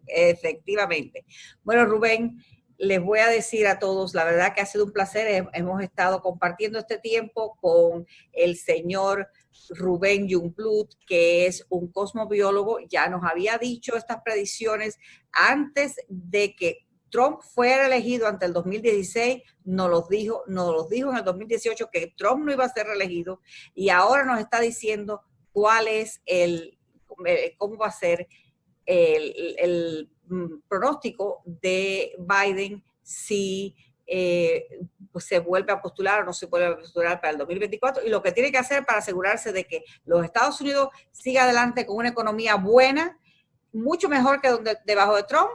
efectivamente. Bueno, Rubén, les voy a decir a todos, la verdad que ha sido un placer. Hemos estado compartiendo este tiempo con el señor Rubén Jungblut, que es un cosmobiólogo. Ya nos había dicho estas predicciones antes de que Trump fuera elegido ante el 2016, nos los dijo en el 2018 que Trump no iba a ser reelegido, y ahora nos está diciendo cuál es cómo va a ser el pronóstico de Biden si pues se vuelve a postular o no se vuelve a postular para el 2024, y lo que tiene que hacer para asegurarse de que los Estados Unidos siga adelante con una economía buena, mucho mejor que debajo de Trump,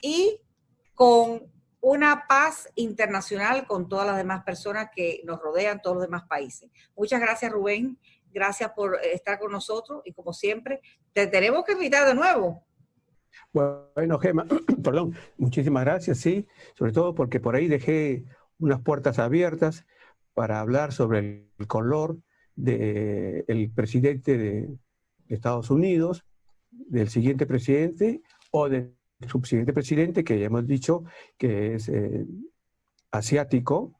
y con una paz internacional con todas las demás personas que nos rodean, todos los demás países. Muchas gracias, Rubén. Gracias por estar con nosotros y como siempre, te tenemos que invitar de nuevo. Bueno, Gemma, perdón, muchísimas gracias, sí, sobre todo porque por ahí dejé unas puertas abiertas para hablar sobre el color del presidente de Estados Unidos, del siguiente presidente o del subsiguiente presidente, que ya hemos dicho que es asiático,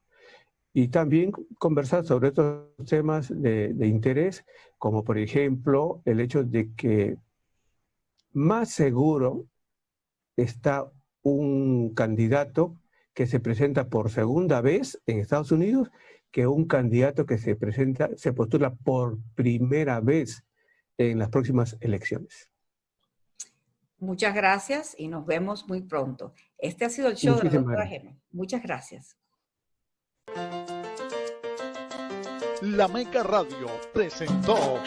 y también conversar sobre otros temas de interés, como por ejemplo el hecho de que más seguro está un candidato que se presenta por segunda vez en Estados Unidos que un candidato que se postula por primera vez en las próximas elecciones. Muchas gracias y nos vemos muy pronto. Este ha sido el show de la doctora Gema. Muchas gracias. La Meca Radio presentó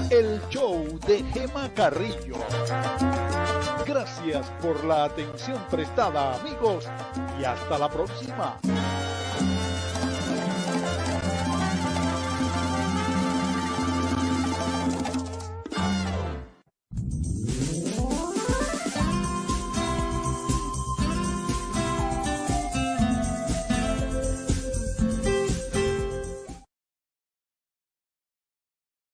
el show de Gema Carrillo. Gracias por la atención prestada, amigos, y hasta la próxima.